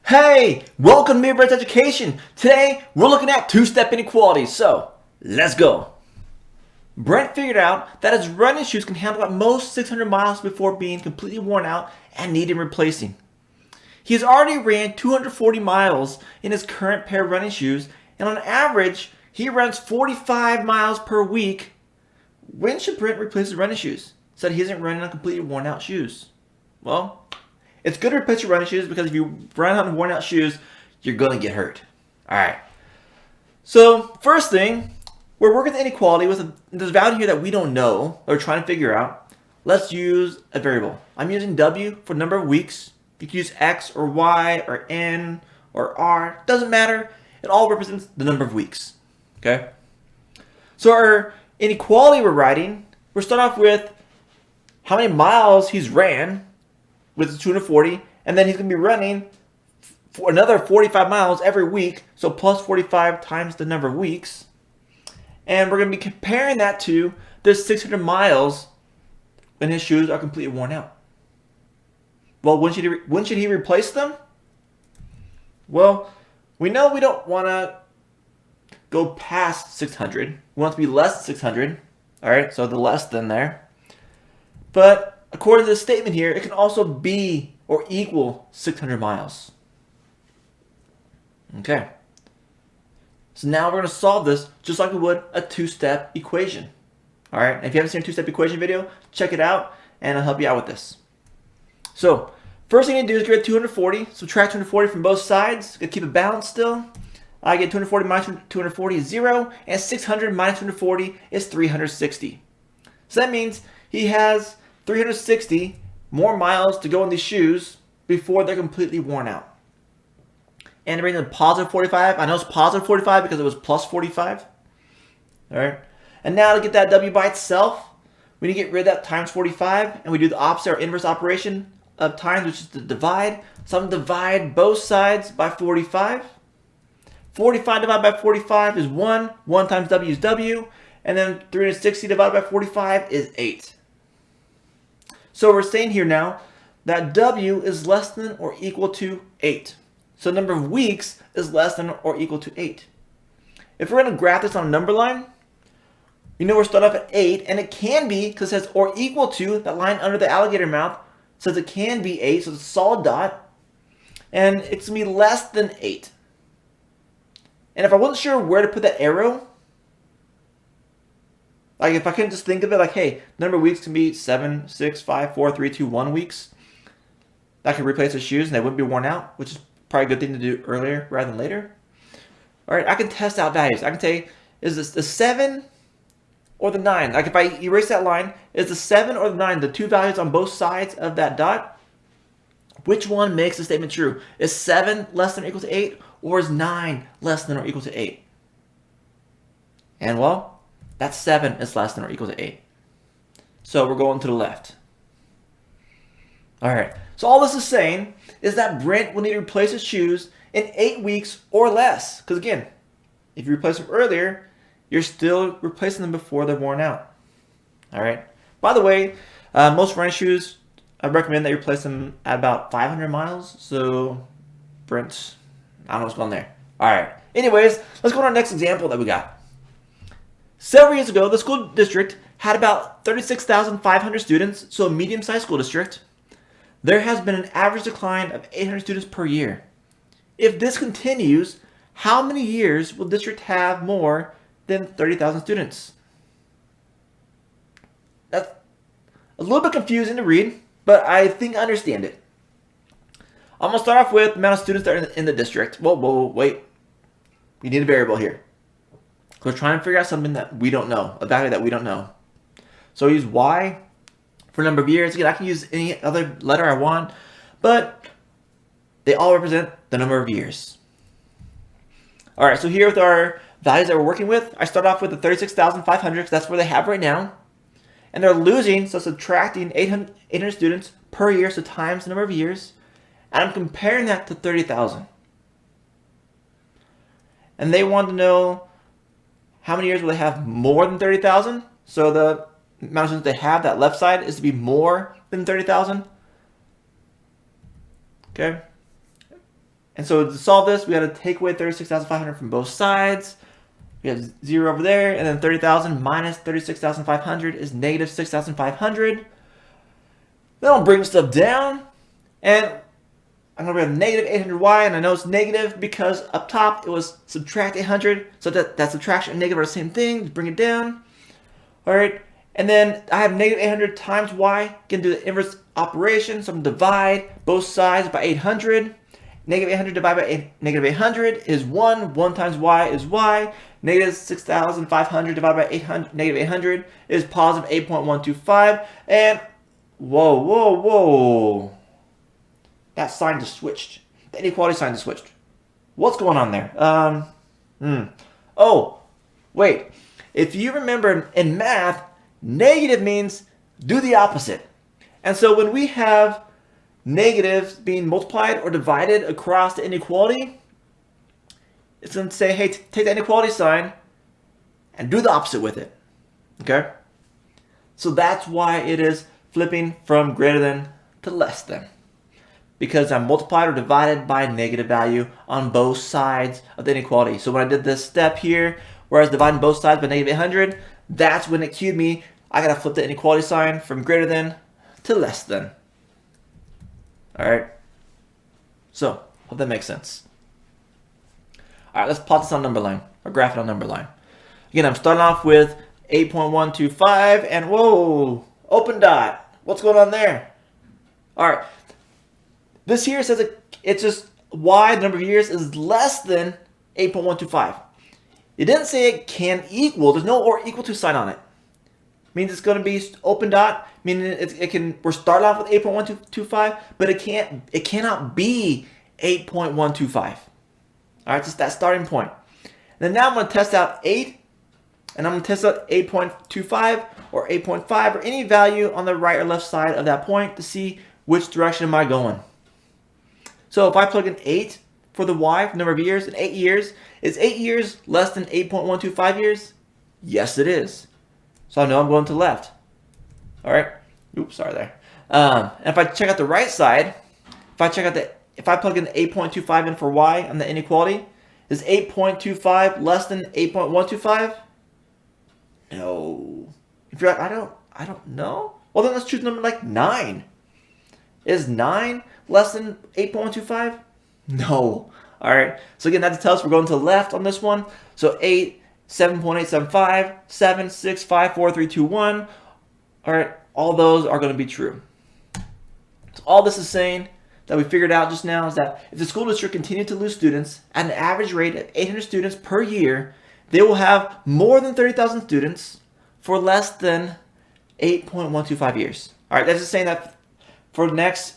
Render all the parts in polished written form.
Hey, welcome to Mirror's Education. Today, we're looking at two-step inequalities, so let's go. Brent figured out that his running shoes can handle at most 600 miles before being completely worn out and needing replacing. He has already ran 240 miles in his current pair of running shoes, and on average, he runs 45 miles per week. When should Brent replace his running shoes? Said he isn't running on completely worn out shoes. Well, it's good to replace your running shoes because if you run on worn out shoes, you're going to get hurt. Alright. So, first thing, we're working the inequality with this value here that we don't know, or trying to figure out. Let's use a variable. I'm using W for number of weeks. You can use X or Y or N or R. Doesn't matter. It all represents the number of weeks. Okay? So our inequality we're writing, we're starting off with how many miles he's ran with 240, and then he's going to be running for another 45 miles every week, so plus 45 times the number of weeks. And we're going to be comparing that to the 600 miles when his shoes are completely worn out. Well, when should he replace them? Well, we know we don't want to go past 600. We want it to be less than 600. All right, so the less than there. But according to the statement here, it can also be or equal 600 miles. Okay. So now we're going to solve this just like we would a two-step equation. All right. And if you haven't seen a two-step equation video, check it out and I'll help you out with this. So first thing you need to do is get 240. Subtract 240 from both sides. Got to keep it balanced still. I get 240 minus 240 is 0. And 600 minus 240 is 360. So that means he has 360 more miles to go in these shoes before they're completely worn out. And to bring in positive 45, I know it's positive 45 because it was plus 45. All right. And now to get that W by itself, we need to get rid of that times 45, and we do the opposite or inverse operation of times, which is to divide. So I'm going to divide both sides by 45. 45 divided by 45 is 1. 1 times W is W. And then 360 divided by 45 is 8. So we're saying here now that W is less than or equal to 8. So number of weeks is less than or equal to 8. If we're going to graph this on a number line, we know we're starting off at 8, and it can be, because it says or equal to, that line under the alligator mouth says it can be 8, so it's a solid dot, and it's going to be less than 8. And if I wasn't sure where to put that arrow, like if I couldn't just think of it like, hey, number of weeks can be 7, 6, 5, 4, 3, 2, 1 weeks. That could replace the shoes and they wouldn't be worn out, which is probably a good thing to do earlier rather than later. All right, I can test out values. I can say, is this the 7 or the 9? Like if I erase that line, is the 7 or the 9 the two values on both sides of that dot? Which one makes the statement true? Is 7 less than or equal to 8, or is 9 less than or equal to 8? And well, that 7 is less than or equal to 8. So we're going to the left. All right. So all this is saying is that Brent will need to replace his shoes in 8 weeks or less. Because again, if you replace them earlier, you're still replacing them before they're worn out. All right. By the way, most running shoes, I recommend that you replace them at about 500 miles. So Brent, I don't know what's going on there. All right. Anyways, let's go to our next example that we got. Several years ago, the school district had about 36,500 students, so a medium-sized school district. There has been an average decline of 800 students per year. If this continues, how many years will the district have more than 30,000 students? That's a little bit confusing to read, but I think I understand it. I'm going to start off with the amount of students that are in the district. Whoa, wait. We need a variable here. We're trying to figure out something that we don't know, a value that we don't know. So I use Y for number of years. Again, I can use any other letter I want, but they all represent the number of years. All right, so here with our values that we're working with, I start off with the 36,500 because that's where they have right now. And they're losing, so subtracting 800 students per year, so times the number of years. And I'm comparing that to 30,000. And they want to know how many years will they have more than 30,000? So the amount of students they have, that left side, is to be more than 30,000. Okay? And so to solve this, we got to take away 36,500 from both sides. We have 0 over there, and then 30,000 minus 36,500 is negative 6,500. Then I'll bring stuff down, and I'm going to have negative 800y, and I know it's negative because up top it was subtract 800, so that subtraction and negative are the same thing. Just bring it down. All right, and then I have negative 800 times y. Can do the inverse operation, so I'm going to divide both sides by 800. Negative 800 divided by negative 800 is 1. 1 times y is y. Negative 6,500 divided by 800, negative 800 is positive 8.125. And whoa. That sign just switched. The inequality sign just switched. What's going on there? Oh, wait. If you remember in math, negative means do the opposite. And so when we have negatives being multiplied or divided across the inequality, it's going to say, hey, take the inequality sign and do the opposite with it. Okay? So that's why it is flipping from greater than to less than. Because I'm multiplied or divided by a negative value on both sides of the inequality. So when I did this step here, where I was dividing both sides by negative 800, that's when it cued me. I got to flip the inequality sign from greater than to less than. All right. So, hope that makes sense. All right, let's plot this on number line, or graph it on number line. Again, I'm starting off with 8.125, and whoa, open dot. What's going on there? All right. This here says it's just y, the number of years, is less than 8.125. It didn't say it can equal. There's no or equal to sign on it. Means it's going to be open dot, meaning we're starting off with 8.125, but it cannot be 8.125. All right, just that starting point. And then now I'm going to test out 8, and I'm going to test out 8.25 or 8.5 or any value on the right or left side of that point to see which direction am I going. So if I plug in 8 for the y, number of years, in 8 years, is 8 years less than 8.125 years? Yes, it is. So I know I'm going to the left. All right. Oops, sorry there. And if I check out the right side, if I plug in 8.25 in for y on the inequality, is 8.25 less than 8.125? No. If you're like, I don't know. Well, then let's choose number like 9. Is 9 less than 8.125? No. All right. So again, that tells us we're going to the left on this one. So 8, 7.875, 7, 6, 5, 4, 3, 2, 1. All right. All those are going to be true. So all this is saying that we figured out just now is that if the school district continued to lose students at an average rate of 800 students per year, they will have more than 30,000 students for less than 8.125 years. All right. That's just saying that for the next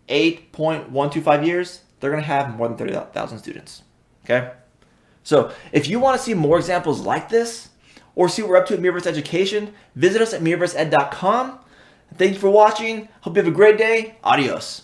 8.125 years, they're going to have more than 30,000 students. Okay? So if you want to see more examples like this, or see what we're up to at Mirrorverse Education, visit us at mirrorverseed.com. Thank you for watching. Hope you have a great day. Adios.